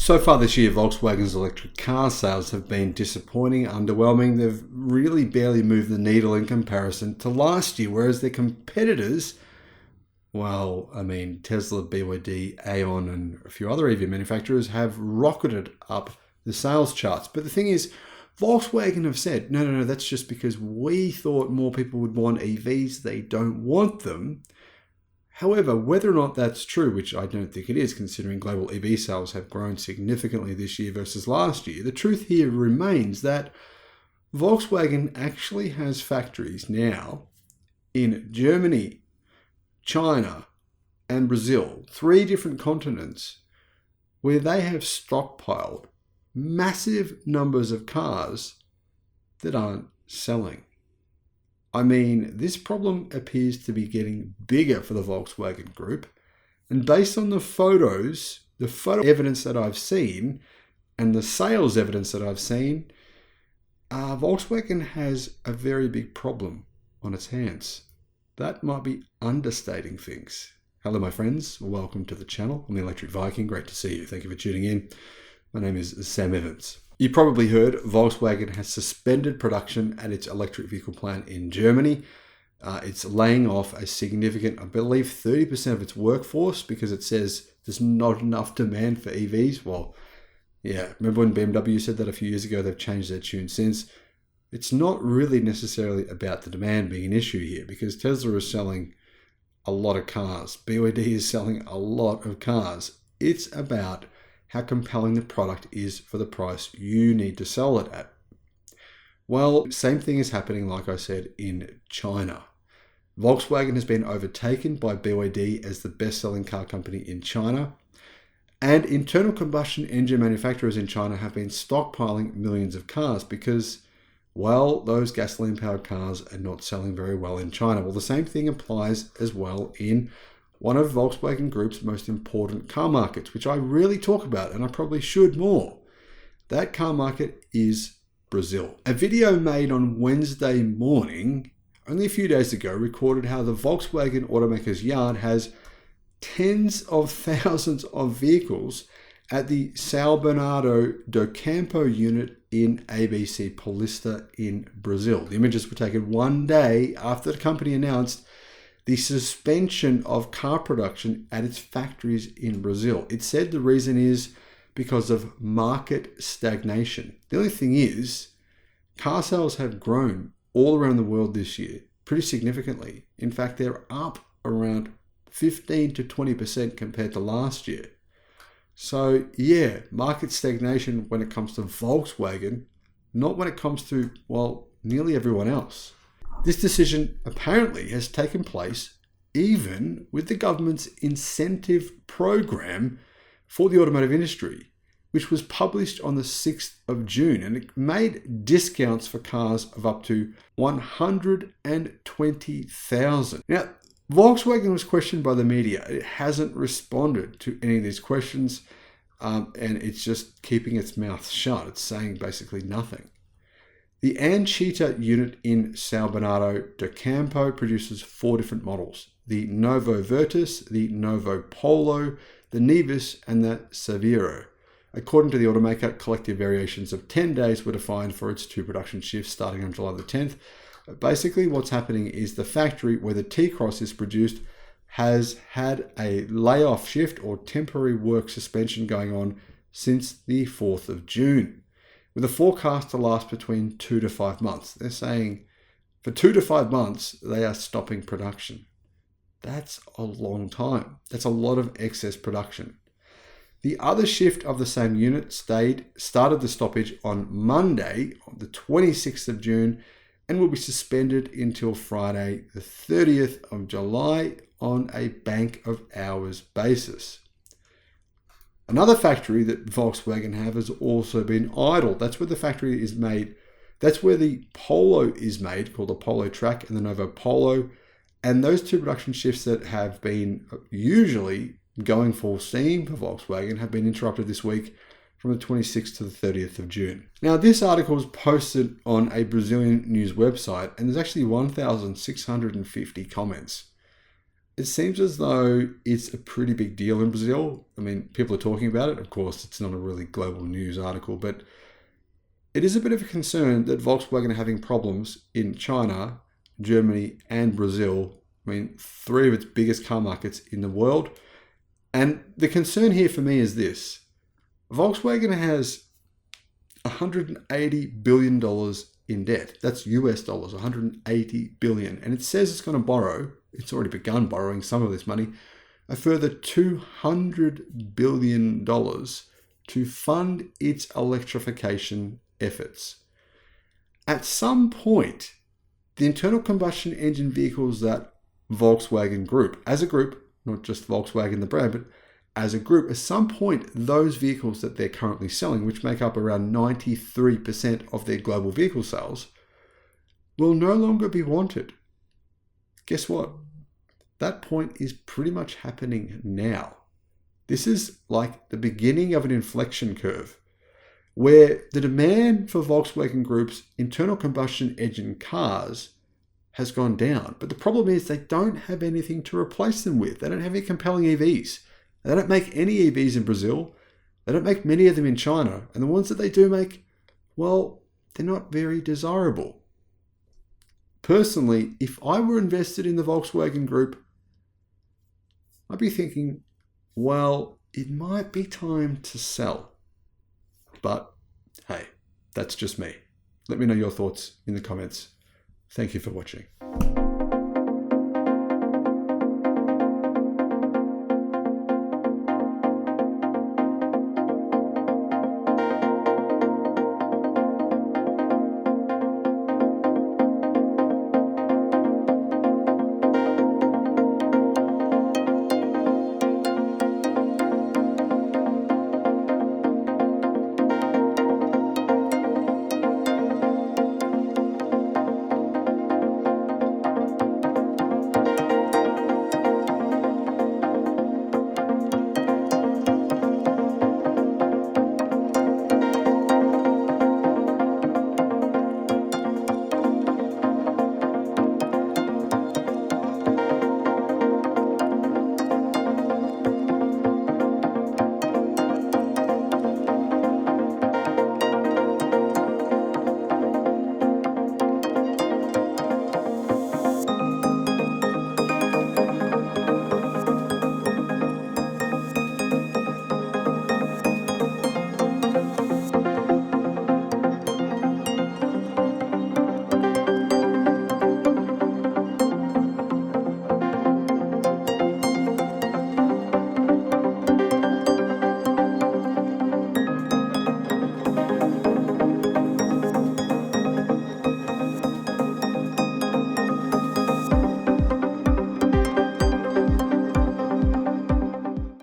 So far this year, Volkswagen's electric car sales have been disappointing, underwhelming. They've really barely moved the needle in comparison to last year, whereas their competitors, well, I mean, Tesla, BYD, Aeon, and a few other EV manufacturers have rocketed up the sales charts. But the thing is, Volkswagen have said, no, that's just because we thought more people would want EVs. They don't want them. However, whether or not that's true, which I don't think it is, considering global EV sales have grown significantly this year versus last year, the truth here remains that Volkswagen actually has factories now in Germany, China, and Brazil, 3 different continents, where they have stockpiled massive numbers of cars that aren't selling. I mean, this problem appears to be getting bigger for the Volkswagen Group. And based on the photo evidence that I've seen and the sales evidence that I've seen, Volkswagen has a very big problem on its hands. That might be understating things. Hello, my friends. Welcome to the channel. I'm the Electric Viking. Great to see you. Thank you for tuning in. My name is Sam Evans. You probably heard Volkswagen has suspended production at its electric vehicle plant in Germany. It's laying off a significant, I believe, 30% of its workforce because it says there's not enough demand for EVs. Well, yeah, remember when BMW said that a few years ago? They've changed their tune since. It's not really necessarily about the demand being an issue here because Tesla is selling a lot of cars. BYD is selling a lot of cars. It's about how compelling the product is for the price you need to sell it at. Well, same thing is happening, like I said, in China. Volkswagen has been overtaken by BYD as the best-selling car company in China, and internal combustion engine manufacturers in China have been stockpiling millions of cars because, well, those gasoline-powered cars are not selling very well in China. Well, the same thing applies as well in one of Volkswagen Group's most important car markets, which I really talk about, and I probably should more. That car market is Brazil. A video made on Wednesday morning, only a few days ago, recorded how the Volkswagen automaker's yard has tens of thousands of vehicles at the São Bernardo do Campo unit in ABC Paulista in Brazil. The images were taken one day after the company announced the suspension of car production at its factories in Brazil. It said the reason is because of market stagnation. The only thing is, car sales have grown all around the world this year pretty significantly. In fact, they're up around 15 to 20% compared to last year. So yeah, market stagnation when it comes to Volkswagen, not when it comes to, well, nearly everyone else. This decision apparently has taken place even with the government's incentive program for the automotive industry, which was published on the 6th of June, and it made discounts for cars of up to $120,000. Now, Volkswagen was questioned by the media. It hasn't responded to any of these questions, and it's just keeping its mouth shut. It's saying basically nothing. The Anchieta unit in São Bernardo do Campo produces 4 different models: the Novo Virtus, the Novo Polo, the Nevis, and the Saviro. According to the automaker, collective variations of 10 days were defined for its 2 production shifts starting on July the 10th. Basically, what's happening is the factory where the T-Cross is produced has had a layoff shift or temporary work suspension going on since the 4th of June. With a forecast to last between 2 to 5 months. They're saying for 2 to 5 months, they are stopping production. That's a long time. That's a lot of excess production. The other shift of the same unit started the stoppage on Monday, the 26th of June, and will be suspended until Friday, the 30th of July on a bank of hours basis. Another factory that Volkswagen have has also been idle. That's where the factory is made. That's where the Polo is made, called the Polo Track and the Novo Polo. And those 2 production shifts that have been usually going full steam for Volkswagen have been interrupted this week from the 26th to the 30th of June. Now, this article is posted on a Brazilian news website, and there's actually 1,650 comments. it seems as though it's a pretty big deal in Brazil. I mean, people are talking about it. Of course, it's not a really global news article, but it is a bit of a concern that Volkswagen are having problems in China, Germany, and Brazil. I mean, three of its biggest car markets in the world. And the concern here for me is this. Volkswagen has $180 billion in debt. That's US dollars, $180 billion. And it says it's going to borrow, it's already begun borrowing some of this money, a further $200 billion to fund its electrification efforts. At some point, the internal combustion engine vehicles that Volkswagen Group, as a group, not just Volkswagen the brand, but as a group, at some point, those vehicles that they're currently selling, which make up around 93% of their global vehicle sales, will no longer be wanted. Guess what? That point is pretty much happening now. This is like the beginning of an inflection curve where the demand for Volkswagen Group's internal combustion engine cars has gone down. But the problem is they don't have anything to replace them with. They don't have any compelling EVs. They don't make any EVs in Brazil. They don't make many of them in China. And the ones that they do make, well, they're not very desirable. Personally, if I were invested in the Volkswagen Group, I'd be thinking, well, it might be time to sell. But hey, that's just me. Let me know your thoughts in the comments. Thank you for watching.